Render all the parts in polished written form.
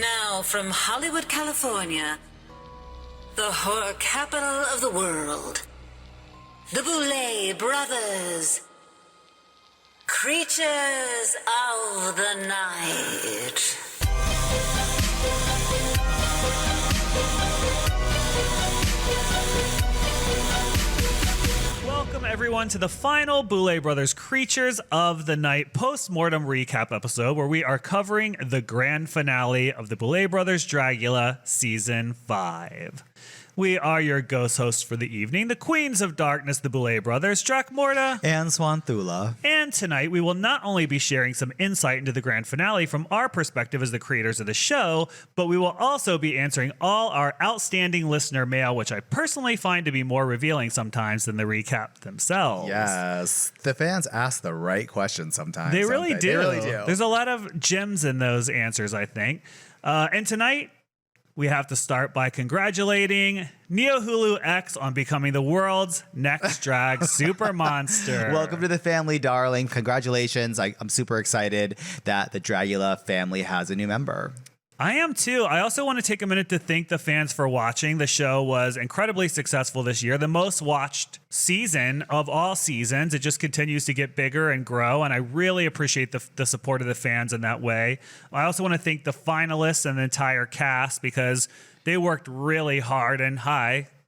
now from Hollywood, California, the horror capital of the world, the Boulet Brothers, creatures of the night. Welcome everyone to the final Boulet Brothers Creatures of the Night post-mortem recap episode where we are covering the grand finale of the Boulet Brothers Dragula Season 5. We are your ghost hosts for the evening, the Queens of Darkness, the Boulet Brothers, Dracmorta and Swanthula. And tonight we will not only be sharing some insight into the grand finale from our perspective as the creators of the show, but we will also be answering all our outstanding listener mail, which I personally find to be more revealing sometimes than the recap themselves. Yes, the fans ask the right questions sometimes. They really do. They really do. There's a lot of gems in those answers, I think. And tonight, we have to start by congratulating Neo Hulu X on becoming the world's next drag super monster. Welcome to the family, darling. Congratulations. I'm super excited that the Dragula family has a new member. I am too. I also want to take a minute to thank the fans for watching. The show was incredibly successful this year, the most watched season of all seasons. It just continues to get bigger and grow, and I really appreciate the support of the fans in that way. I also want to thank the finalists and the entire cast because they worked really hard, and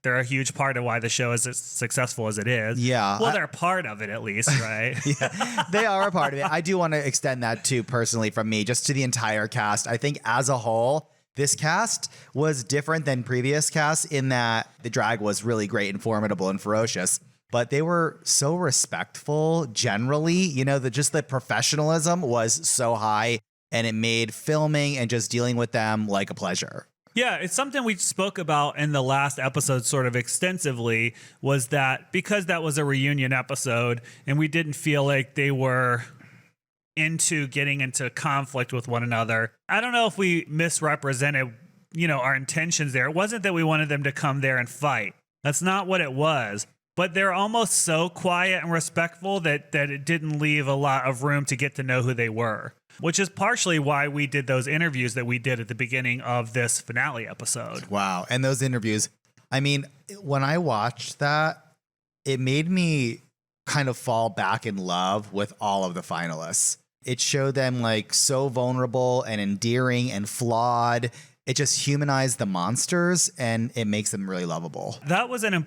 they're a huge part of why the show is as successful as it is. Yeah. Well, they're a part of it at least, right? Yeah, they are a part of it. I do want to extend that too, personally, from me, just to the entire cast. I think as a whole, this cast was different than previous casts in that the drag was really great and formidable and ferocious, but they were so respectful generally. You know, just the professionalism was so high, and it made filming and just dealing with them like a pleasure. Yeah, it's something we spoke about in the last episode sort of extensively, was that because that was a reunion episode and we didn't feel like they were into getting into conflict with one another. I don't know if we misrepresented, our intentions there. It wasn't that we wanted them to come there and fight. That's not what it was. But they're almost so quiet and respectful that it didn't leave a lot of room to get to know who they were, which is partially why we did those interviews that we did at the beginning of this finale episode. Wow. And those interviews, I mean, when I watched that, it made me kind of fall back in love with all of the finalists. It showed them like so vulnerable and endearing and flawed. It just humanized the monsters, and it makes them really lovable. That was a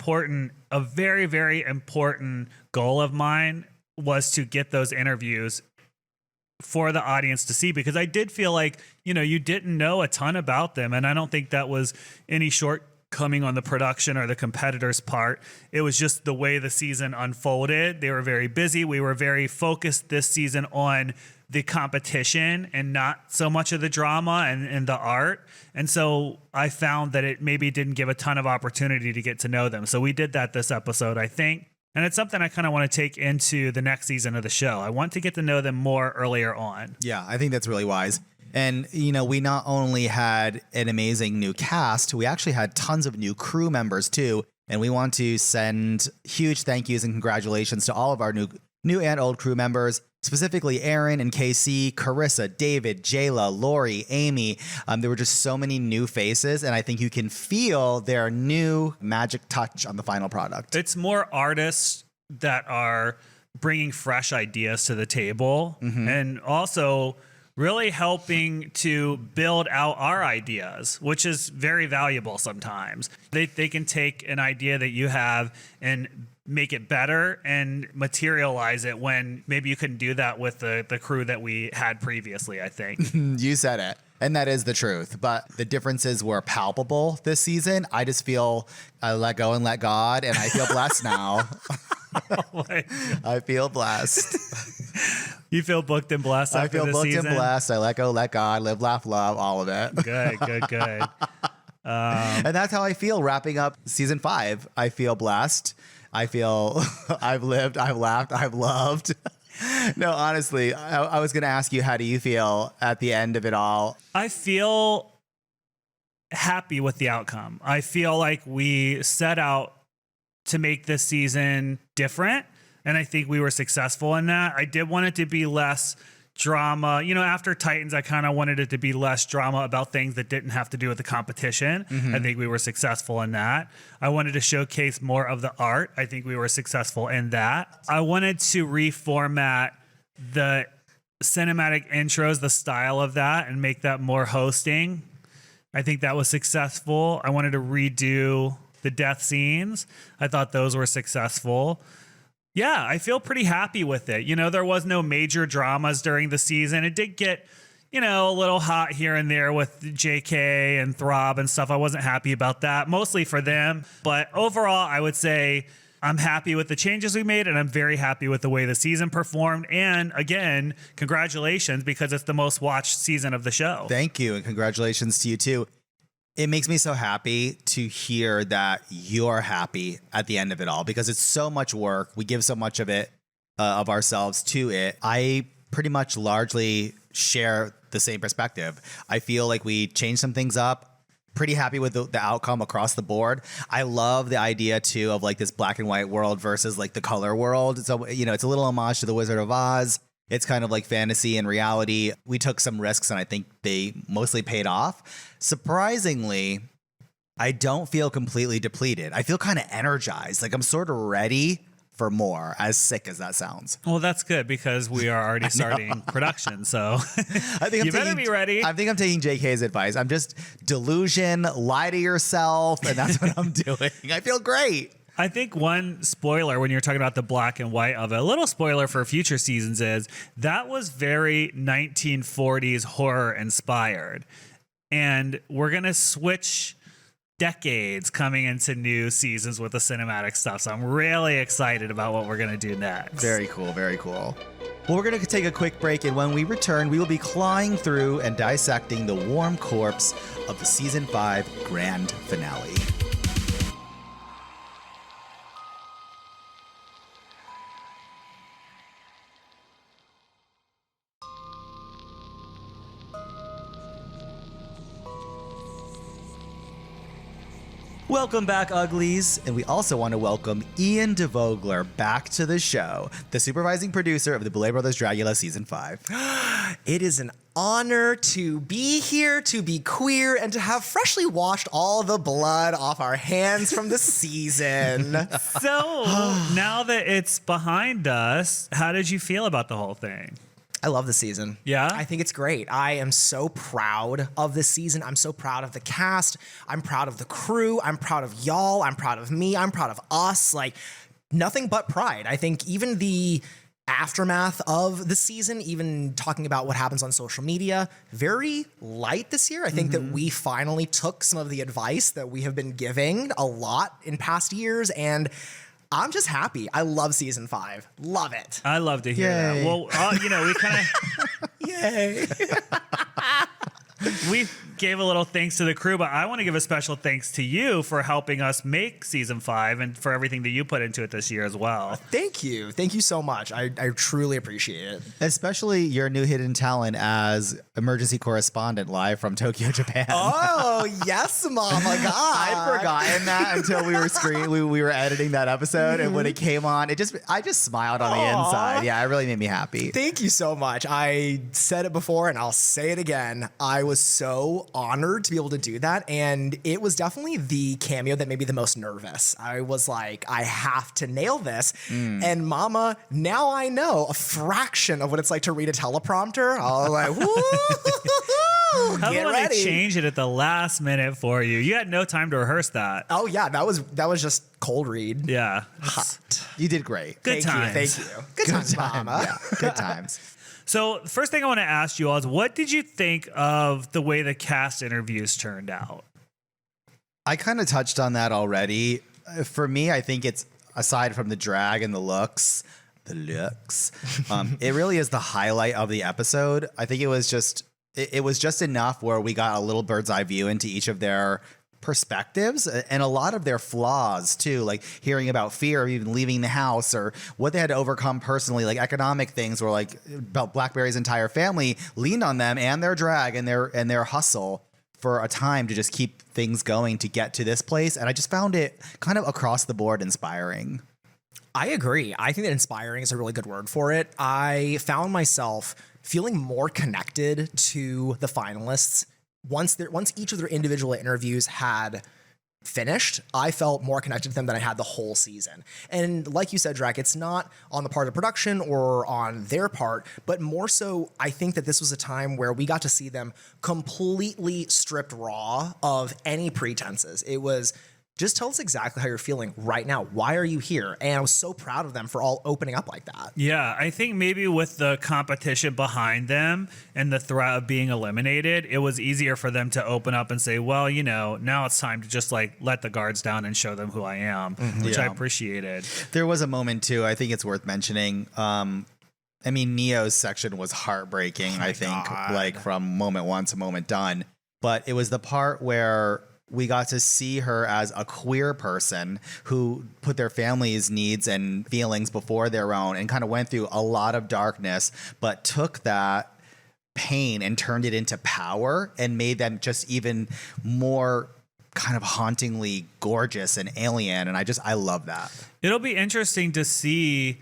very, very important goal of mine, was to get those interviews for the audience to see, because I did feel like, you didn't know a ton about them. And I don't think that was any shortcoming on the production or the competitors' part. It was just the way the season unfolded. They were very busy. We were very focused this season on the competition and not so much of the drama and the art. And so I found that it maybe didn't give a ton of opportunity to get to know them. So we did that this episode, I think. And it's something I kind of want to take into the next season of the show. I want to get to know them more earlier on. Yeah, I think that's really wise. And, we not only had an amazing new cast, we actually had tons of new crew members too. And we want to send huge thank yous and congratulations to all of our new and old crew members, specifically Aaron and KC, Carissa, David, Jayla, Lori, Amy. There were just so many new faces, and I think you can feel their new magic touch on the final product. It's more artists that are bringing fresh ideas to the table, and also really helping to build out our ideas, which is very valuable sometimes. They can take an idea that you have and make it better and materialize it when maybe you couldn't do that with the crew that we had previously, I think. You said it. And that is the truth. But the differences were palpable this season. I just feel I let go and let God, and I feel blessed now. Oh my God. I feel blessed. You feel booked and blessed after I feel this booked season? and blessed. I let go, let God, live, laugh, love, all of it. Good. And that's how I feel wrapping up season 5. I feel blessed. I feel I've lived, I've laughed, I've loved. No, honestly, I was going to ask you, how do you feel at the end of it all? I feel happy with the outcome. I feel like we set out to make this season different, and I think we were successful in that. I did want it to be less drama. You know, after Titans, I kind of wanted it to be less drama about things that didn't have to do with the competition. I think we were successful in that. I wanted to showcase more of the art. I think we were successful in that. I wanted to reformat the cinematic intros, the style of that, and make that more hosting. I think that was successful. I wanted to redo the death scenes. I thought those were successful. Yeah, I feel pretty happy with it. You know, there was no major dramas during the season. It did get, you know, a little hot here and there with JK and Throb and stuff. I wasn't happy about that, mostly for them. But overall, I would say I'm happy with the changes we made, and I'm very happy with the way the season performed. And again, congratulations, because it's the most watched season of the show. Thank you, and congratulations to you too. It makes me so happy to hear that you're happy at the end of it all, because it's so much work. We give so much of it, of ourselves to it. I pretty much largely share the same perspective. I feel like we changed some things up. Pretty happy with the outcome across the board. I love the idea too of like this black and white world versus like the color world. So, you know, it's a little homage to the Wizard of Oz. It's kind of like fantasy and reality. We took some risks, and I think they mostly paid off. Surprisingly, I don't feel completely depleted. I feel kind of energized. Like I'm sort of ready for more, as sick as that sounds. Well, that's good, because we are already starting production. So I think you better be ready. I think I'm taking JK's advice. I'm just delusion, lie to yourself, and that's what I'm doing. I feel great. I think one spoiler when you're talking about the black and white of it, a little spoiler for future seasons, is that was very 1940s horror inspired. And we're going to switch decades coming into new seasons with the cinematic stuff. So I'm really excited about what we're going to do next. Very cool. Very cool. Well, we're going to take a quick break, and when we return, we will be clawing through and dissecting the warm corpse of the season 5 grand finale. Welcome back, uglies. And we also want to welcome Ian DeVogler back to the show, the supervising producer of the Boulet Brothers Dragula Season 5. It is an honor to be here, to be queer, and to have freshly washed all the blood off our hands from the season. So now that it's behind us, how did you feel about the whole thing? I love the season. Yeah? I think it's great. I am so proud of this season. I'm so proud of the cast. I'm proud of the crew. I'm proud of y'all. I'm proud of me. I'm proud of us. Like, nothing but pride. I think even the aftermath of the season, even talking about what happens on social media, very light this year. I think that we finally took some of the advice that we have been giving a lot in past years, and I'm just happy. I love season 5. Love it. I love to hear Yay. that. Well, you know, we kind of Yay. we gave a little thanks to the crew, but I want to give a special thanks to you for helping us make season 5 and for everything that you put into it this year as well. Thank you. Thank you so much. I truly appreciate it. Especially your new hidden talent as emergency correspondent live from Tokyo, Japan. Oh, yes, Mama God. I'd forgotten that until we were we were editing that episode, and when it came on, I just smiled on the inside. Yeah, it really made me happy. Thank you so much. I said it before and I'll say it again. I was so honored to be able to do that, and it was definitely the cameo that made me the most nervous. I was like, I have to nail this. And Mama, now I know a fraction of what it's like to read a teleprompter. I was like, woo! How Get about ready. they changed it at the last minute for you? You had no time to rehearse that. Oh yeah, that was just cold read. Yeah. Hot. You did great. Good times. Thank you. Good times, Mama. Yeah, good times. So first thing I want to ask you all is, what did you think of the way the cast interviews turned out? I kind of touched on that already. For me, I think it's, aside from the drag and the looks, it really is the highlight of the episode. I think it was just enough where we got a little bird's eye view into each of their perspectives and a lot of their flaws too, like hearing about fear of even leaving the house or what they had to overcome personally, like economic things, where like about Blackberry's entire family leaned on them and their drag and their hustle for a time to just keep things going to get to this place. And I just found it kind of across the board inspiring. I agree. I think that inspiring is a really good word for it. I found myself feeling more connected to the finalists. Once each of their individual interviews had finished, I felt more connected to them than I had the whole season. And like you said, Drac, it's not on the part of production or on their part, but more so, I think that this was a time where we got to see them completely stripped raw of any pretenses. It was, just tell us exactly how you're feeling right now. Why are you here? And I was so proud of them for all opening up like that. Yeah, I think maybe with the competition behind them and the threat of being eliminated, it was easier for them to open up and say, well, now it's time to just like let the guards down and show them who I am, which I appreciated. There was a moment too, I think it's worth mentioning. Neo's section was heartbreaking, I think, like from moment one to moment done. But it was the part where we got to see her as a queer person who put their family's needs and feelings before their own and kind of went through a lot of darkness, but took that pain and turned it into power and made them just even more kind of hauntingly gorgeous and alien. And I love that. It'll be interesting to see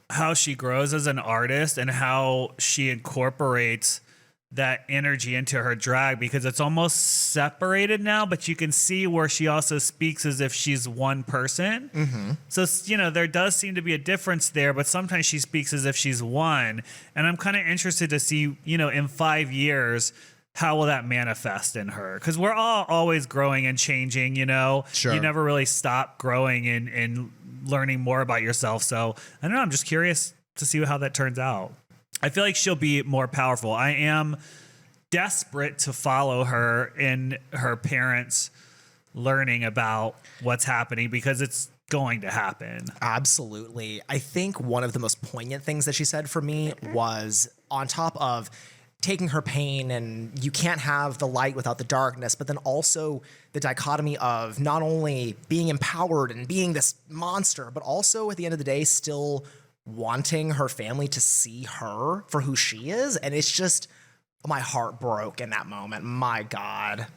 how she grows as an artist and how she incorporates that energy into her drag, because it's almost separated now, but you can see where she also speaks as if she's one person. Mm-hmm. So, there does seem to be a difference there, but sometimes she speaks as if she's one. And I'm kind of interested to see, in 5 years, how will that manifest in her? Because we're all always growing and changing, Sure. You never really stop growing and learning more about yourself. So I don't know. I'm just curious to see how that turns out. I feel like she'll be more powerful. I am desperate to follow her in her parents learning about what's happening, because it's going to happen. Absolutely. I think one of the most poignant things that she said for me was, on top of taking her pain and you can't have the light without the darkness, but then also the dichotomy of not only being empowered and being this monster, but also at the end of the day still wanting her family to see her for who she is. And it's just, my heart broke in that moment. My God.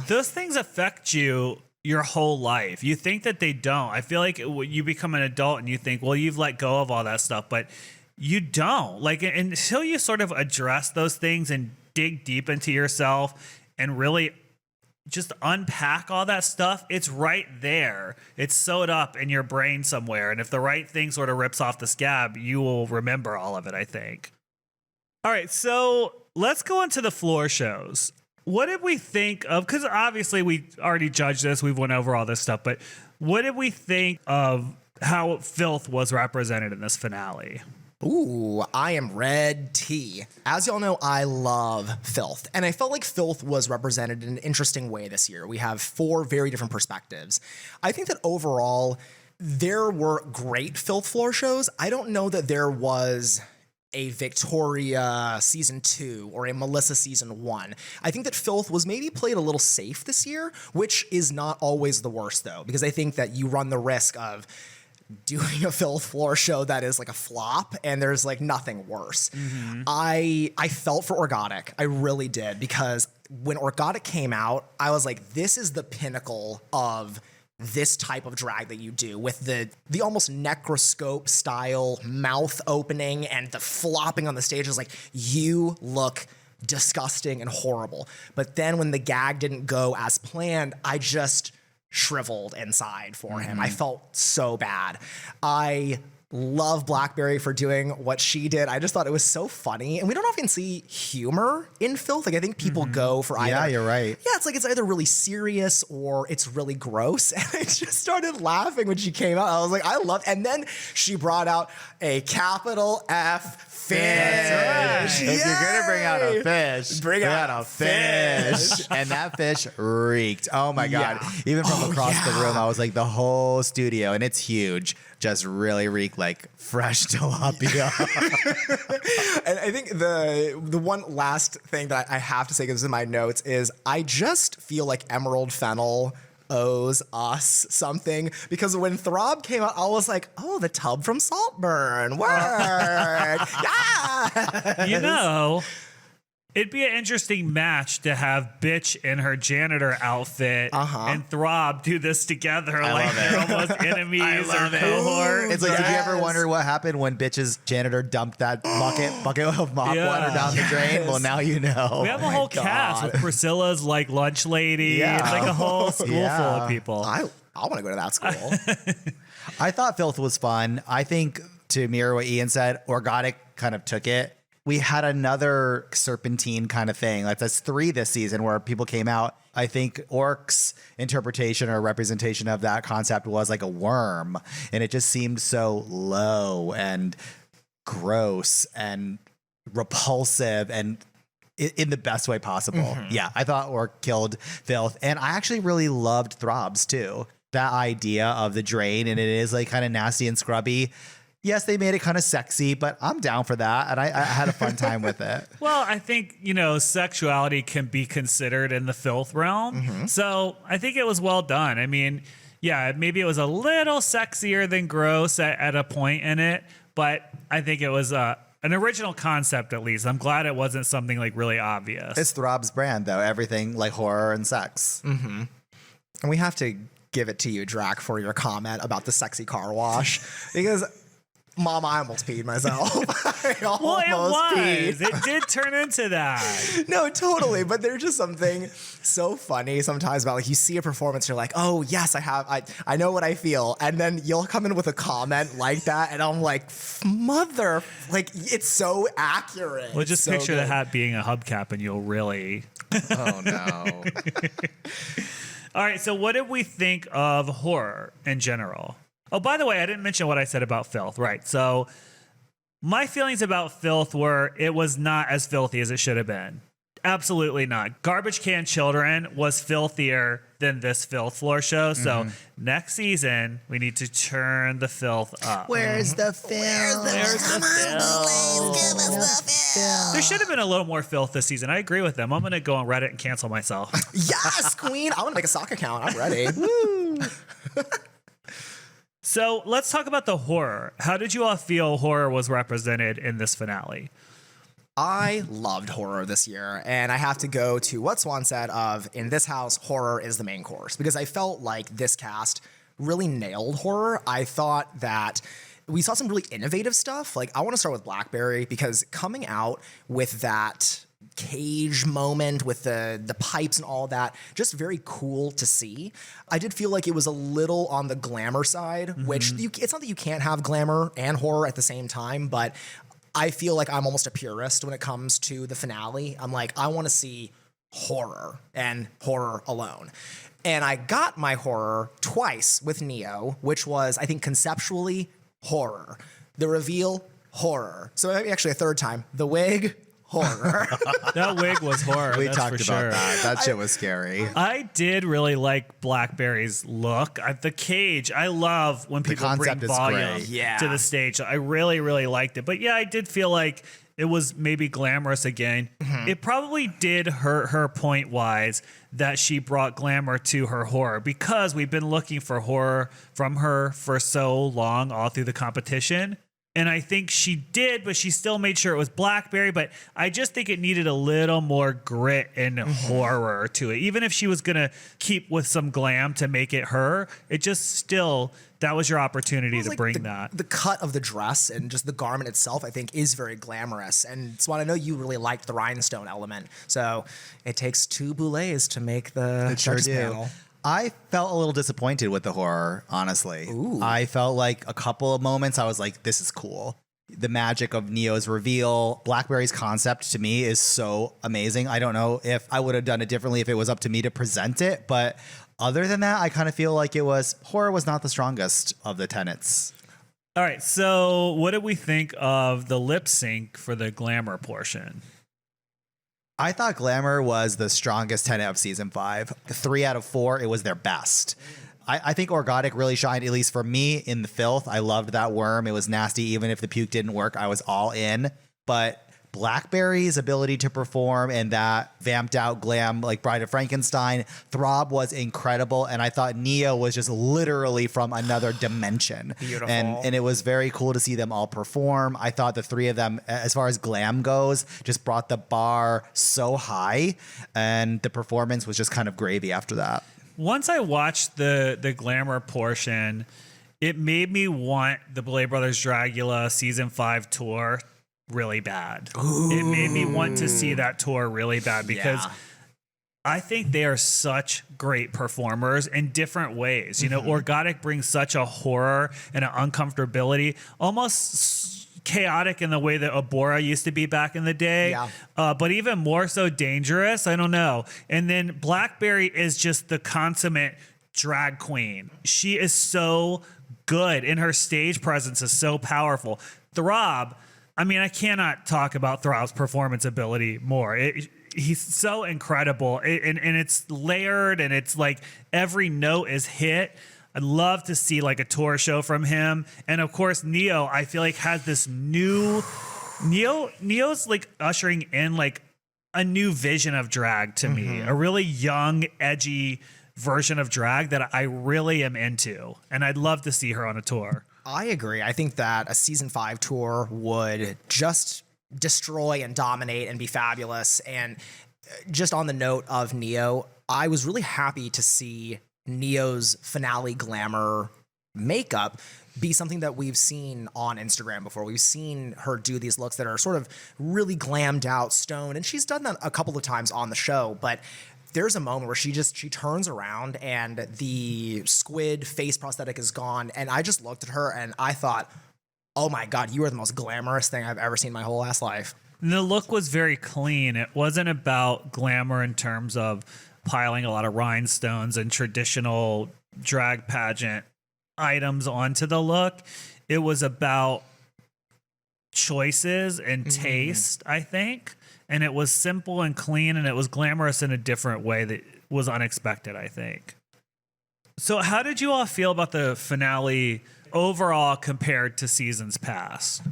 Those things affect you your whole life. You think that they don't. I feel like you become an adult and you think, well, you've let go of all that stuff, but you don't. Like, until you sort of address those things and dig deep into yourself and really just unpack all that stuff, it's right there. It's sewed up in your brain somewhere. And if the right thing sort of rips off the scab, you will remember all of it, I think. All right, so let's go into the floor shows. What did we think of, because obviously we already judged this, we've went over all this stuff, but what did we think of how Filth was represented in this finale? Ooh, I am red tea. As y'all know, I love Filth, and I felt like Filth was represented in an interesting way this year. We have 4 very different perspectives. I think that overall, there were great Filth floor shows. I don't know that there was a Victoria season 2 or a Melissa season 1. I think that Filth was maybe played a little safe this year, which is not always the worst though, because I think that you run the risk of doing a Filth floor show that is like a flop, and there's like nothing worse. Mm-hmm. I felt for Orgotic. I really did, because when Orgotic came out, I was like, this is the pinnacle of this type of drag that you do, with the almost necroscope style mouth opening and the flopping on the stage. Is like, you look disgusting and horrible. But then when the gag didn't go as planned, I just shriveled inside for him. I felt so bad. I love Blackberry for doing what she did. I just thought it was so funny. And we don't often see humor in Filth. Like, I think people go for either. Yeah, you're right. Yeah, it's like it's either really serious or it's really gross. And I just started laughing when she came out. I was like, I love. And then she brought out a capital F fish. That's right. If you're gonna bring out a fish, bring out a fish. And that fish reeked. Oh my God. Yeah. Even from across the room, I was like, the whole studio, and it's huge, just really reeked like fresh tilapia. And I think the one last thing that I have to say, because it's in my notes, is I just feel like Emerald Fennel owes us something, because when Throb came out, I was like, oh, the tub from Saltburn. Word. Yeah. It'd be an interesting match to have Bitch in her janitor outfit and Throb do this together like they're almost enemies or cohort. It's like, did you ever wonder what happened when Bitch's janitor dumped that bucket of mop water down the drain? Well, now you know. We have a whole cast with Priscilla's like lunch lady. Yeah. It's like a whole school full of people. I want to go to that school. I thought Filth was fun. I think, to mirror what Ian said, Organic kind of took it. We had another serpentine kind of thing. Like that's 3 this season where people came out. I think Orc's interpretation or representation of that concept was like a worm. And it just seemed so low and gross and repulsive and in the best way possible. Yeah, I thought Orc killed Filth. And I actually really loved Throbs too. That idea of the drain, and it is like kind of nasty and scrubby. Yes, they made it kind of sexy, but I'm down for that. And I had a fun time with it. Well, I think, sexuality can be considered in the Filth realm. So I think it was well done. I mean, yeah, maybe it was a little sexier than gross at a point in it, but I think it was an original concept at least. I'm glad it wasn't something like really obvious. It's Throb's brand, though. Everything like horror and sex. And we have to give it to you, Drac, for your comment about the sexy car wash. Because... Mom, I almost peed myself. It was. It did turn into that. No, totally. But there's just something so funny sometimes about like you see a performance, you're like, oh yes, I know what I feel, and then you'll come in with a comment like that, and I'm like, mother, like it's so accurate. Well, just so picture good. the hat being a hubcap, and you'll really. Oh no. All right. So, what did we think of horror in general? Oh, by the way, I didn't mention what I said about Filth. Right. So my feelings about Filth were it was not as filthy as it should have been. Absolutely not. Garbage Can Children was filthier than this Filth floor show. So next season, we need to turn the filth up. Where's the film? There should have been a little more filth this season. I agree with them. I'm going to go on Reddit and cancel myself. Yes, queen. I want to make a sock account. I'm ready. Woo. So let's talk about the horror. How did you all feel horror was represented in this finale? I loved horror this year, and I have to go to what Swan said of, in this house, horror is the main course, because I felt like this cast really nailed horror. I thought that we saw some really innovative stuff. Like, I want to start with Blackberry, because coming out with that cage moment with the pipes and all that, just very cool to see. I did feel like it was a little on the glamour side, which it's not that you can't have glamour and horror at the same time, but I feel like I'm almost a purist when it comes to the finale. I'm like, I want to see horror and horror alone. And I got my horror twice with Neo, which was, I think, conceptually horror. The reveal, horror. So actually a third time, the wig, horror. That wig was horror. We that's talked for about sure. that. That shit was scary. I did really like Blackberry's look. The cage, I love when people bring concept is volume great. to the stage. I really, really liked it. But yeah, I did feel like it was maybe glamorous again. It probably did hurt her point-wise that she brought glamour to her horror, because we've been looking for horror from her for so long all through the competition. And I think she did, but she still made sure it was Blackberry. But I just think it needed a little more grit and horror to it. Even if she was going to keep with some glam to make it her, it just still, that was your opportunity to like bring that. The cut of the dress and just the garment itself, I think, is very glamorous. And Swan, I know you really liked the rhinestone element. So it takes 2 boulets to make the judges panel. I felt a little disappointed with the horror, honestly. I felt like a couple of moments I was like, this is cool. The magic of Neo's reveal, Blackberry's concept to me is so amazing. I don't know if I would have done it differently if it was up to me to present it. But other than that, I kind of feel like horror was not the strongest of the tenets. All right. So what did we think of the lip sync for the glamour portion? I thought Glamour was the strongest tenet of season 5. 3 out of 4, it was their best. I think Organic really shined, at least for me, in the Filth. I loved that worm. It was nasty. Even if the puke didn't work, I was all in. But Blackberry's ability to perform and that vamped out glam like Bride of Frankenstein. Throb was incredible, and I thought Neo was just literally from another dimension. Beautiful. And it was very cool to see them all perform. I thought the three of them, as far as glam goes, just brought the bar so high, and the performance was just kind of gravy after that. Once I watched the Glamour portion, it made me want the Boulet Brothers Dragula season 5 tour really bad. Ooh. It made me want to see that tour really bad because I think they are such great performers in different ways. You know, Organic brings such a horror and an uncomfortability, almost chaotic in the way that Abora used to be back in the day, but even more so dangerous. I don't know. And then Blackberry is just the consummate drag queen. She is so good, and her stage presence is so powerful. Throb, I mean, I cannot talk about Throb's performance ability more. He's so incredible, and it's layered, and it's like every note is hit. I'd love to see like a tour show from him. And of course, Neo, I feel like has this new Neo's like ushering in like a new vision of drag to me, a really young, edgy version of drag that I really am into. And I'd love to see her on a tour. I agree. I think that a season 5 tour would just destroy and dominate and be fabulous. And just on the note of Neo, I was really happy to see Neo's finale glamour makeup be something that we've seen on Instagram before. We've seen her do these looks that are sort of really glammed out, stoned, and she's done that a couple of times on the show, but there's a moment where she turns around and the squid face prosthetic is gone, and I just looked at her and I thought, oh my God, you are the most glamorous thing I've ever seen in my whole ass life. The look was very clean. It wasn't about glamour in terms of piling a lot of rhinestones and traditional drag pageant items onto the look. It was about choices and taste, I think. And it was simple and clean, and it was glamorous in a different way that was unexpected, I think. So how did you all feel about the finale overall compared to seasons past?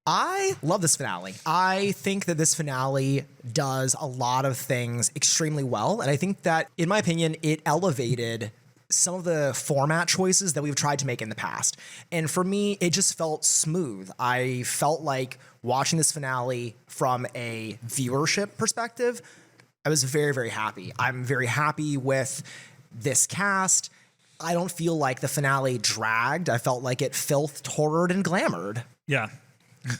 I love this finale. I think that this finale does a lot of things extremely well. And I think that, in my opinion, it elevated some of the format choices that we've tried to make in the past. And for me, it just felt smooth. I felt like watching this finale from a viewership perspective, I was very, very happy. I'm very happy with this cast. I don't feel like the finale dragged. I felt like it filthed, horrored, and glamoured. Yeah.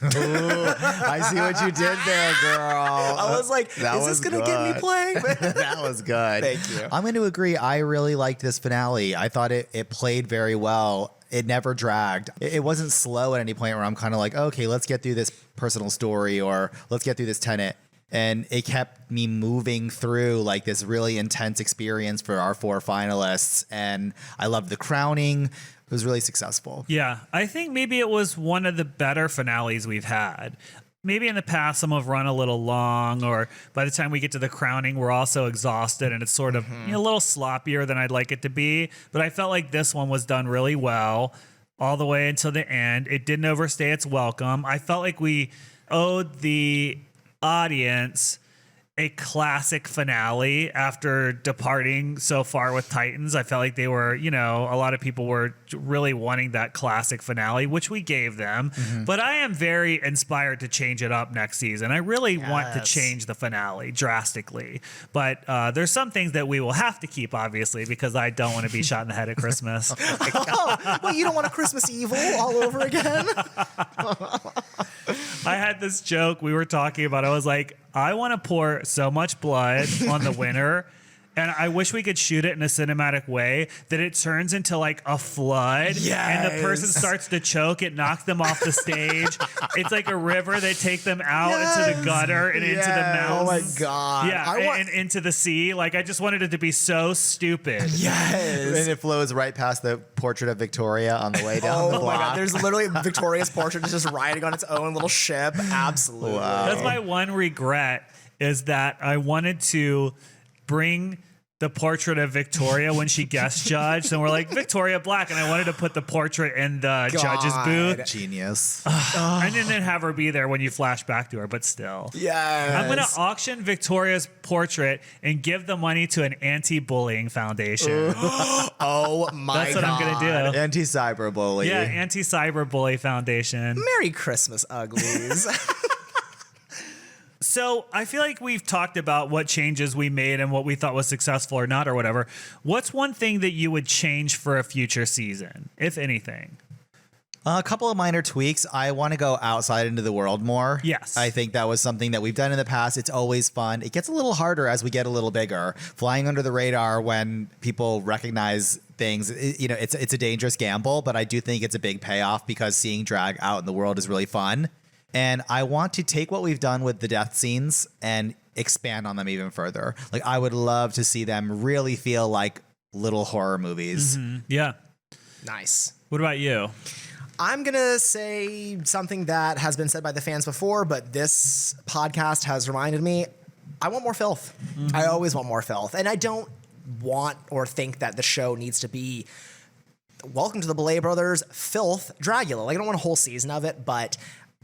Ooh, I see what you did there, girl. I was like, is this going to get me playing? That was good. Thank you. I'm going to agree. I really liked this finale. I thought it played very well. It never dragged. It wasn't slow at any point where I'm kind of like, okay, let's get through this personal story or let's get through this tenet. And it kept me moving through like this really intense experience for our 4 finalists. And I loved the crowning. It was really successful. Yeah, I think maybe it was one of the better finales we've had. Maybe in the past, some have run a little long, or by the time we get to the crowning, we're also exhausted and it's sort of a little sloppier than I'd like it to be. But I felt like this one was done really well all the way until the end. It didn't overstay its welcome. I felt like we owed the audience a classic finale after departing so far with Titans. I felt like they were, a lot of people were really wanting that classic finale, which we gave them. But I am very inspired to change it up next season. I really want to change the finale drastically. But there's some things that we will have to keep, obviously, because I don't want to be shot in the head at Christmas. Well, you don't want a Christmas Evil all over again? I had this joke we were talking about. I was like, I want to pour so much blood on the winner, and I wish we could shoot it in a cinematic way that it turns into like a flood, and the person starts to choke. It knocks them off the stage. It's like a river. They take them out into the gutter and into the mountains. Oh my God. Yeah, and into the sea. Like, I just wanted it to be so stupid. Yes. And it flows right past the portrait of Victoria on the way down the block. Oh my God. There's literally Victoria's portrait is just riding on its own little ship. Absolutely. Wow. That's my one regret, is that I wanted to bring the portrait of Victoria when she guest judged, and we're like, Victoria Black, and I wanted to put the portrait in the judge's booth. Genius. And then have her be there when you flash back to her, but still. Yes. I'm going to auction Victoria's portrait and give the money to an anti-bullying foundation. Oh my That's what I'm going to do. Anti-cyberbully. Yeah, anti-cyberbully foundation. Merry Christmas, uglies. So I feel like we've talked about what changes we made and what we thought was successful or not or whatever. What's one thing that you would change for a future season, if anything? A couple of minor tweaks. I want to go outside into the world more. Yes. I think that was something that we've done in the past. It's always fun. It gets a little harder as we get a little bigger. Flying under the radar when people recognize things, it's a dangerous gamble, but I do think it's a big payoff because seeing drag out in the world is really fun. And I want to take what we've done with the death scenes and expand on them even further. Like, I would love to see them really feel like little horror movies. Mm-hmm. Yeah. Nice. What about you? I'm going to say something that has been said by the fans before, but this podcast has reminded me, I want more filth. Mm-hmm. I always want more filth. And I don't want or think that the show needs to be welcome to the Boulet Brothers Filth Dragula. Like, I don't want a whole season of it, but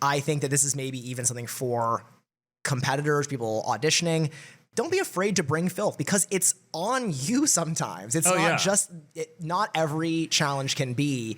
I think that this is maybe even something for competitors, people auditioning. Don't be afraid to bring filth because it's on you sometimes. It's not every challenge can be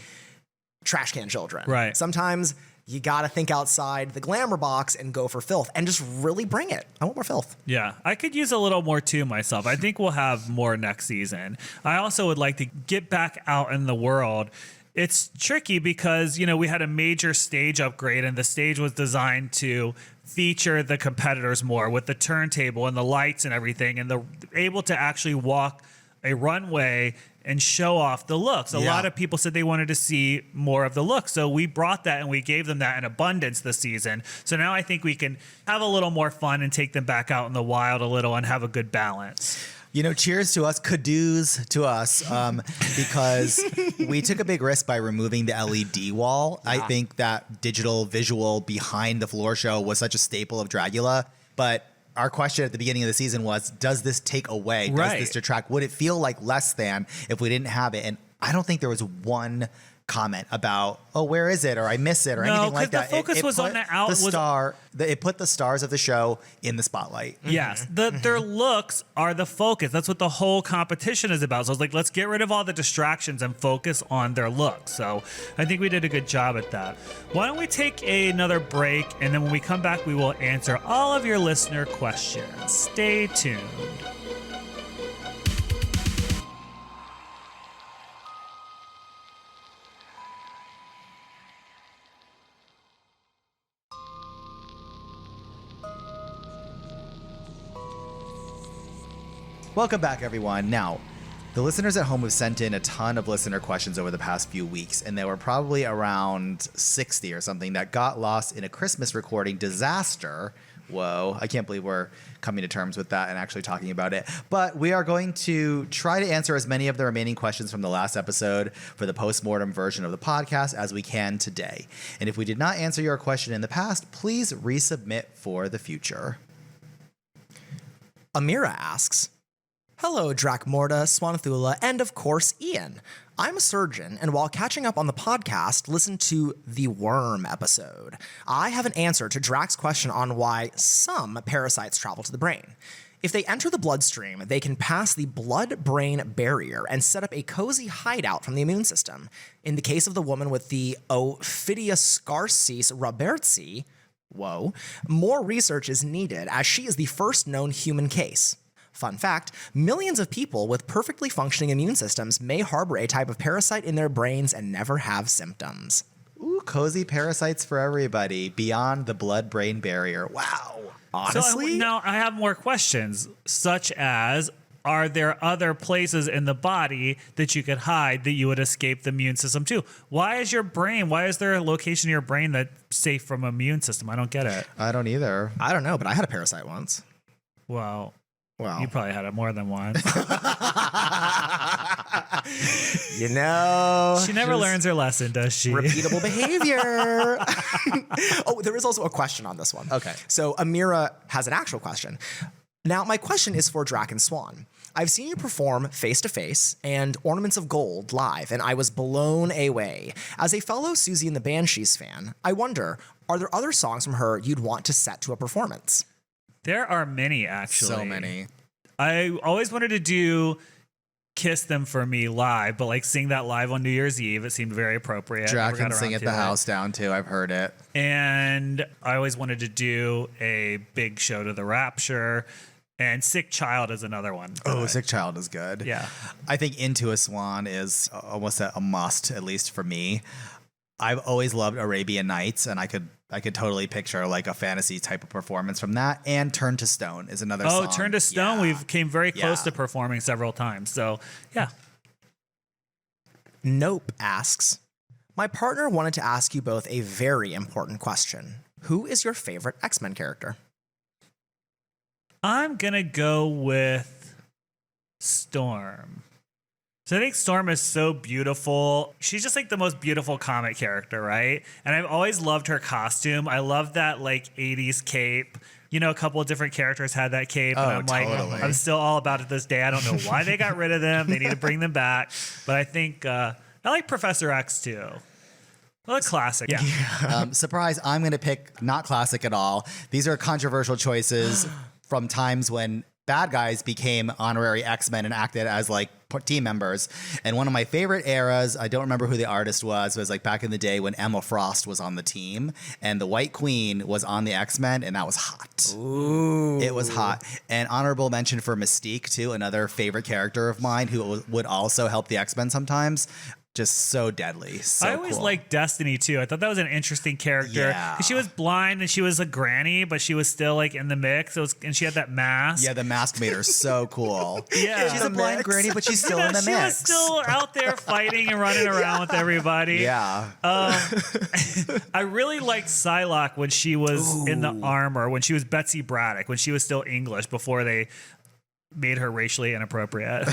trash can children. Right. Sometimes you got to think outside the glamour box and go for filth and just really bring it. I want more filth. Yeah, I could use a little more too myself. I think we'll have more next season. I also would like to get back out in the world. It's tricky because, we had a major stage upgrade and the stage was designed to feature the competitors more with the turntable and the lights and everything, and able to actually walk a runway and show off the looks. A lot of people said they wanted to see more of the looks. So we brought that and we gave them that in abundance this season. So now I think we can have a little more fun and take them back out in the wild a little and have a good balance. Cheers to us, kadoos to us, because we took a big risk by removing the LED wall. Yeah. I think that digital visual behind the floor show was such a staple of Dragula. But our question at the beginning of the season was, does this take away? Does this detract? Would it feel like less than if we didn't have it? And I don't think there was one comment about, oh, where is it? Or I miss it or anything like that. The focus was on it put the stars of the show in the spotlight. Yes. Their looks are the focus. That's what the whole competition is about. So I was like, let's get rid of all the distractions and focus on their looks. So I think we did a good job at that. Why don't we take another break, and then when we come back, we will answer all of your listener questions. Stay tuned. Welcome back, everyone. Now, the listeners at home have sent in a ton of listener questions over the past few weeks, and there were probably around 60 or something that got lost in a Christmas recording disaster. Whoa, I can't believe we're coming to terms with that and actually talking about it. But we are going to try to answer as many of the remaining questions from the last episode for the post-mortem version of the podcast as we can today. And if we did not answer your question in the past, please resubmit for the future. Amira asks, hello, Drakmorda, Swanathula, and of course, Ian. I'm a surgeon, and while catching up on the podcast, listened to the worm episode. I have an answer to Drak's question on why some parasites travel to the brain. If they enter the bloodstream, they can pass the blood-brain barrier and set up a cozy hideout from the immune system. In the case of the woman with the Ophidioscarsis robertsi, more research is needed as she is the first known human case. Fun fact, millions of people with perfectly functioning immune systems may harbor a type of parasite in their brains and never have symptoms. Ooh, cozy parasites for everybody beyond the blood-brain barrier. Wow. Honestly? So now I have more questions, such as, are there other places in the body that you could hide that you would escape the immune system to? Why is there a location in your brain that's safe from immune system? I don't get it. I don't either. I don't know, but I had a parasite once. Well, Wow. You probably had it more than once. You know. She never learns her lesson, does she? Repeatable behavior. Oh, there is also a question on this one. Okay. So Amira has an actual question. Now, my question is for Drac and Swan. I've seen you perform Face to Face and Ornaments of Gold live, and I was blown away. As a fellow Susie and the Banshees fan, I wonder, are there other songs from her you'd want to set to a performance? There are many, actually. So many. I always wanted to do Kiss Them For Me live, but like sing that live on New Year's Eve, it seemed very appropriate. Drac Never got can sing around at to the it. house down too. I've heard it. And I always wanted to do a big show to the Rapture. And Sick Child is another one. Oh, Sick Child is good. Yeah. I think Into a Swan is almost a must, at least for me. I've always loved Arabian Nights, and I could totally picture like a fantasy type of performance from that. And Turn to Stone is another song. Oh, Turn to Stone. Yeah. We've came very close Yeah. to performing several times. So, yeah. Nope asks, my partner wanted to ask you both a very important question. Who is your favorite X-Men character? I'm going to go with Storm. So I think Storm is so beautiful. She's just like the most beautiful comic character, right? And I've always loved her costume. I love that like 80s cape. You know, a couple of different characters had that cape. Oh, and I'm like, totally. I'm still all about it this day. I don't know why they got rid of them. They need to bring them back. But I think I like Professor X too. Well, a classic. Yeah. Surprise, I'm going to pick not classic at all. These are controversial choices from times when bad guys became honorary X-Men and acted as like team members. And one of my favorite eras, I don't remember who the artist was like back in the day when Emma Frost was on the team and the White Queen was on the X-Men, and that was hot. Ooh. It was hot. And honorable mention for Mystique too, another favorite character of mine who would also help the X-Men sometimes. Just so deadly. So I always cool. liked Destiny too. I thought that was an interesting character. Yeah. 'Cause she was blind and she was a granny, but she was still like in the mix. And she had that mask. Yeah, the mask made her so cool. Yeah. She's a blind granny, but she's still in the she mix. was still out there fighting and running around with everybody. Yeah. I really liked Psylocke when she was in the armor, when she was Betsy Braddock, when she was still English before they made her racially inappropriate.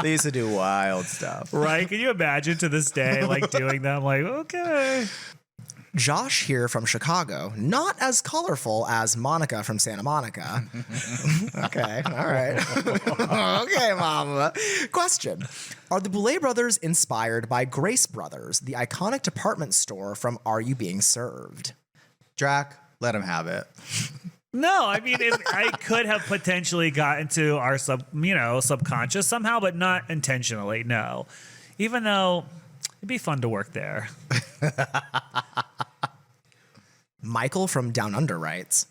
They used to do wild stuff. Right? Can you imagine to this day, like doing that? I'm like, okay. Josh here from Chicago, not as colorful as Monica from Santa Monica. Okay, all right. Okay, mama. Question. Are the Boulet Brothers inspired by Grace Brothers, the iconic department store from Are You Being Served? Drac, let him have it. No, I mean, I could have potentially got into our subconscious somehow, but not intentionally. No, even though it'd be fun to work there. Michael from Down Under writes,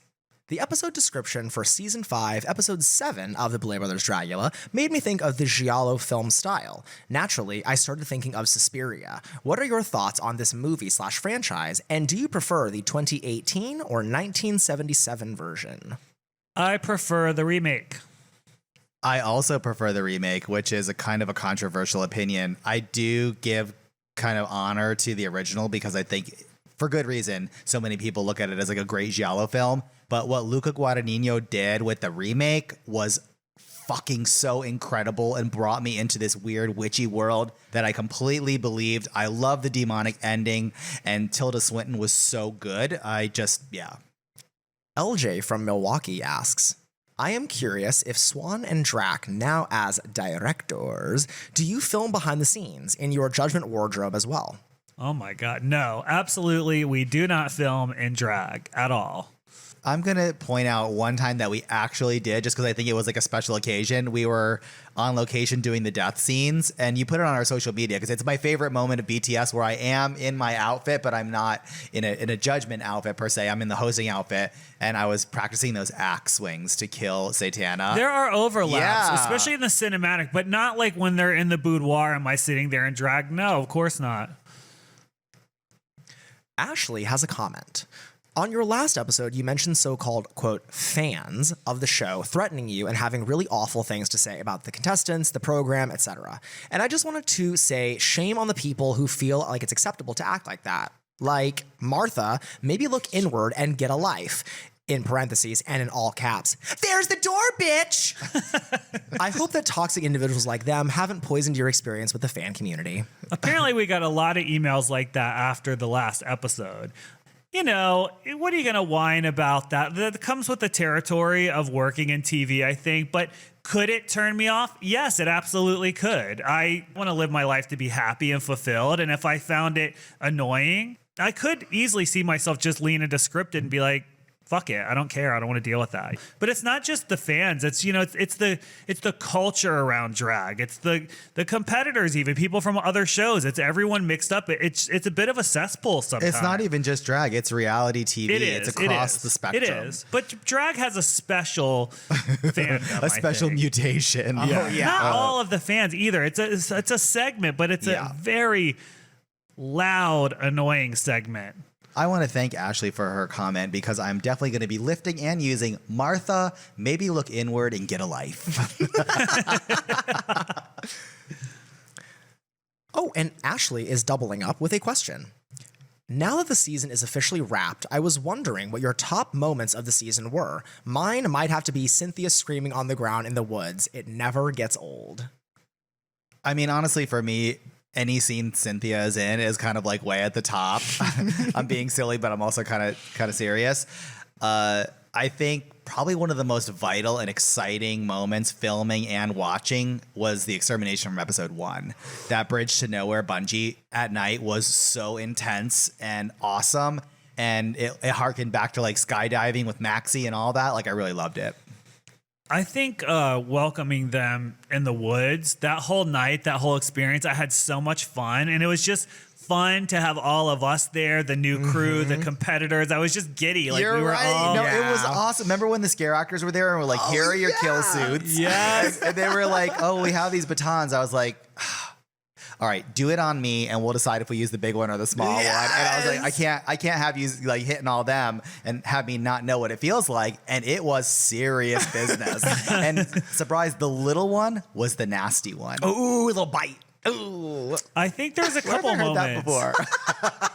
the episode description for Season 5, Episode 7 of the Boulet Brothers Dragula made me think of the Giallo film style. Naturally, I started thinking of Suspiria. What are your thoughts on this movie/franchise, and do you prefer the 2018 or 1977 version? I prefer the remake. I also prefer the remake, which is a kind of a controversial opinion. I do give kind of honor to the original because I think, for good reason, so many people look at it as like a great Giallo film. But what Luca Guadagnino did with the remake was fucking so incredible and brought me into this weird witchy world that I completely believed. I love the demonic ending, and Tilda Swinton was so good. LJ from Milwaukee asks, I am curious if Swan and Drac, now as directors, do you film behind the scenes in your Judgment wardrobe as well? Oh my God. No, absolutely. We do not film in drag at all. I'm going to point out one time that we actually did, just because I think it was like a special occasion. We were on location doing the death scenes, and you put it on our social media because it's my favorite moment of BTS where I am in my outfit, but I'm not in a judgment outfit per se. I'm in the hosting outfit, and I was practicing those axe swings to kill Satana. There are overlaps, Yeah. especially in the cinematic, but not like when they're in the boudoir. Am I sitting there in drag? No, of course not. Ashley has a comment. On your last episode, you mentioned so-called, quote, fans of the show threatening you and having really awful things to say about the contestants, the program, etc. And I just wanted to say shame on the people who feel like it's acceptable to act like that. Like Martha, maybe look inward and get a life. In parentheses and in all caps, there's the door, bitch! I hope that toxic individuals like them haven't poisoned your experience with the fan community. Apparently, we got a lot of emails like that after the last episode. you know, what are you going to whine about that? That comes with the territory of working in TV, I think. But could it turn me off? Yes, it absolutely could. I want to live my life to be happy and fulfilled. And if I found it annoying, I could easily see myself just lean into scripted and be like, fuck it, I don't care. I don't want to deal with that. But it's not just the fans. It's, you know, it's the culture around drag. It's the competitors, even people from other shows. It's everyone mixed up. It's a bit of a cesspool sometimes. It's not even just drag. It's reality TV. It's across the spectrum. It is. But drag has a special fandom. A special mutation. Not all of the fans either. It's a segment, but it's a very loud, annoying segment. I want to thank Ashley for her comment because I'm definitely going to be lifting and using Martha, maybe look inward and get a life. Oh, and Ashley is doubling up with a question. Now that the season is officially wrapped, I was wondering what your top moments of the season were. Mine might have to be Cynthia screaming on the ground in the woods. It never gets old. I mean, honestly, for me, any scene Cynthia is in is kind of like way at the top. I'm being silly, but I'm also kind of serious. I think probably one of the most vital and exciting moments filming and watching was the extermination from episode 1. That bridge to nowhere bungee at night was so intense and awesome. And it harkened back to like skydiving with Maxie and all that. Like, I really loved it. I think welcoming them in the woods, that whole night, that whole experience, I had so much fun. And it was just fun to have all of us there, the new crew, the competitors. I was just giddy. Like, You're we were right. all... No, it was awesome. Remember when the scare actors were there and were like, here are your kill suits? Yes. And they were like, oh, we have these batons. I was like... all right, do it on me, and we'll decide if we use the big one or the small one. And I was like, I can't have you like hitting all them and have me not know what it feels like. And it was serious business. And surprise, the little one was the nasty one. Ooh, little bite. Ooh. I think there's a couple Where have I moments. heard that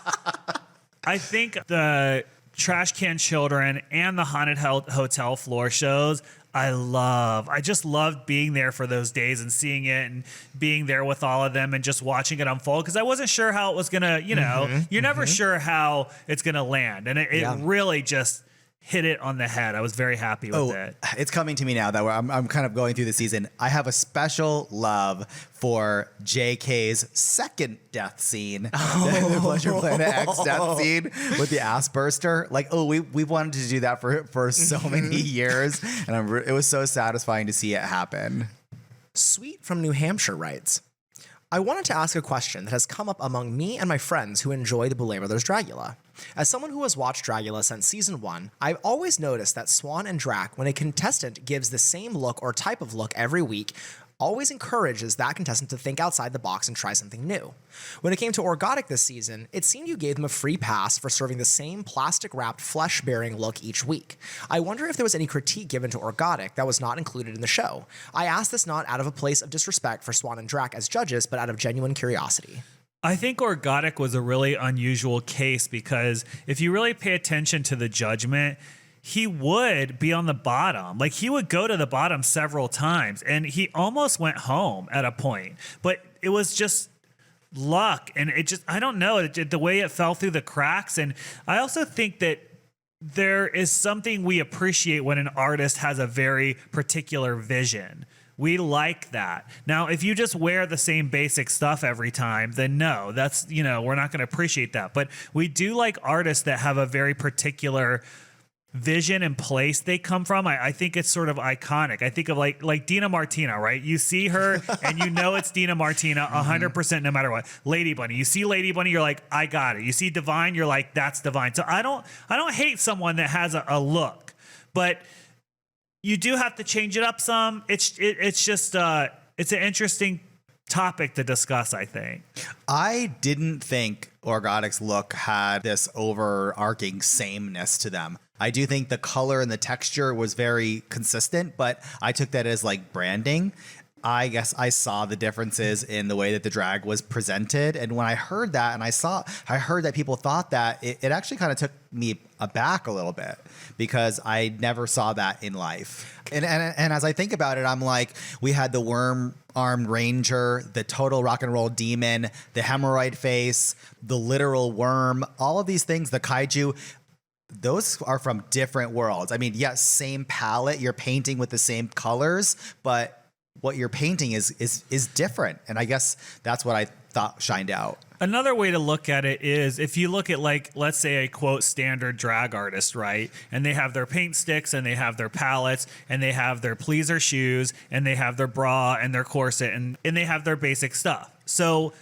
before? I think the Trash Can Children and the Haunted Hotel floor shows, I just loved being there for those days and seeing it and being there with all of them and just watching it unfold because I wasn't sure how it was going to, you know, you're never sure how it's going to land. And it really just hit it on the head. I was very happy with it. It's coming to me now that I'm kind of going through the season. I have a special love for JK's second death scene, the Pleasure Planet X death scene with the ass burster. Like, we wanted to do that for so many years, and it was so satisfying to see it happen. Sweet from New Hampshire writes, I wanted to ask a question that has come up among me and my friends who enjoy the Boulet Brothers Dragula. As someone who has watched Dragula since season 1, I've always noticed that Swan and Drac, when a contestant gives the same look or type of look every week, always encourages that contestant to think outside the box and try something new. When it came to Orgotic this season, it seemed you gave them a free pass for serving the same plastic-wrapped, flesh-bearing look each week. I wonder if there was any critique given to Orgotic that was not included in the show. I ask this not out of a place of disrespect for Swan and Drac as judges, but out of genuine curiosity. I think Orgotic was a really unusual case because if you really pay attention to the judgment, he would be on the bottom. Like, he would go to the bottom several times, and he almost went home at a point. But it was just luck, and it just, I don't know, the way it fell through the cracks. And I also think that there is something we appreciate when an artist has a very particular vision. We like that. Now, if you just wear the same basic stuff every time, then no, that's, you know, we're not going to appreciate that. But we do like artists that have a very particular vision and place they come from. I think it's sort of iconic. I think of like Dina Martina, right? You see her and you know it's Dina Martina 100% no matter what. Lady Bunny, you see Lady Bunny, you're like, I got it. You see Divine, you're like, that's Divine. So I don't hate someone that has a look, but you do have to change it up some. It's just it's an interesting topic to discuss, I think. I didn't think Orgotic's look had this overarching sameness to them. I do think the color and the texture was very consistent, but I took that as like branding. I guess I saw the differences in the way that the drag was presented. And when I heard that and I heard that people thought that, it actually kind of took me aback a little bit because I never saw that in life. And as I think about it, I'm like, we had the worm armed ranger, the total rock and roll demon, the hemorrhoid face, the literal worm, all of these things, the kaiju, those are from different worlds. I mean, yes, same palette, you're painting with the same colors, but what you're painting is different. And I guess that's what I thought shined out. Another way to look at it is if you look at, like, let's say a quote standard drag artist, right? And they have their paint sticks and they have their palettes and they have their pleaser shoes and they have their bra and their corset and they have their basic stuff. So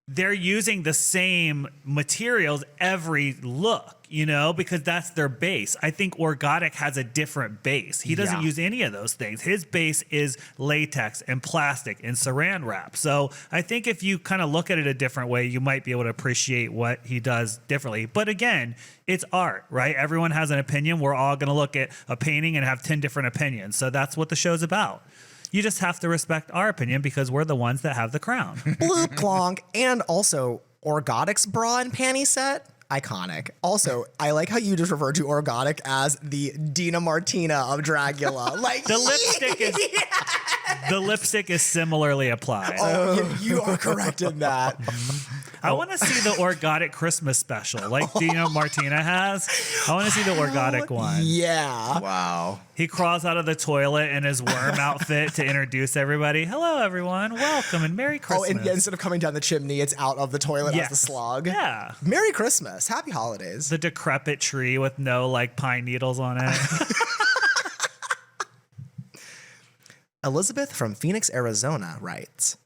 they're using the same materials every look, you know, because that's their base. I think Organic has a different base. He doesn't use any of those things. His base is latex and plastic and saran wrap. So I think if you kind of look at it a different way, you might be able to appreciate what he does differently. But again, it's art, right? Everyone has an opinion. We're all going to look at a painting and have 10 different opinions. So that's what the show's about. You just have to respect our opinion because we're the ones that have the crown. Bloop clonk. And also, Organic's bra and panty set, iconic. Also, I like how you just referred to Organic as the Dina Martina of Dragula. Like The lipstick is similarly applied. Oh, you are correct in that. I want to see the Organic Christmas special like Dina Martina has. I want to see the Organic one. Yeah. Wow. He crawls out of the toilet in his worm outfit to introduce everybody. Hello, everyone. Welcome and Merry Christmas. Oh, and instead of coming down the chimney, it's out of the toilet Yes. as the slug. Yeah. Merry Christmas. Happy holidays. The decrepit tree with no like pine needles on it. Elizabeth from Phoenix, Arizona writes,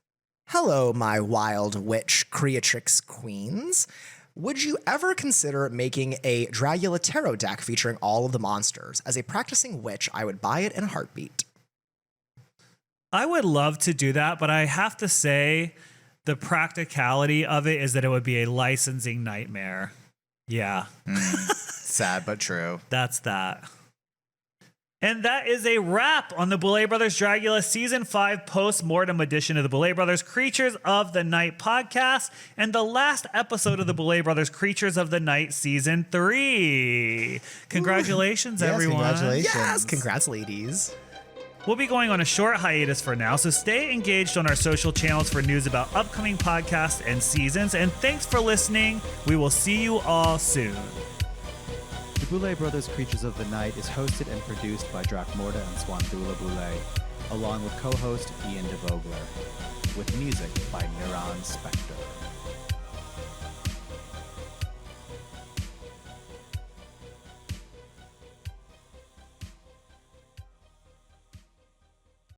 "Hello, my wild witch creatrix queens. Would you ever consider making a Dragula tarot deck featuring all of the monsters? As a practicing witch, I would buy it in a heartbeat." I would love to do that, but I have to say the practicality of it is that it would be a licensing nightmare. Yeah, Sad but true. that's that. And that is a wrap on the Boulet Brothers Dragula Season 5 post-mortem edition of the Boulet Brothers Creatures of the Night podcast and the last episode of the Boulet Brothers Creatures of the Night Season 3. Congratulations, Yes, everyone. congratulations. Yes, congrats, ladies. We'll be going on a short hiatus for now, so stay engaged on our social channels for news about upcoming podcasts and seasons. And thanks for listening. We will see you all soon. The Boulet Brothers Creatures of the Night is hosted and produced by Mortem and Swandula Boulet, along with co-host Ian DeVogler, with music by Neuron Spectre.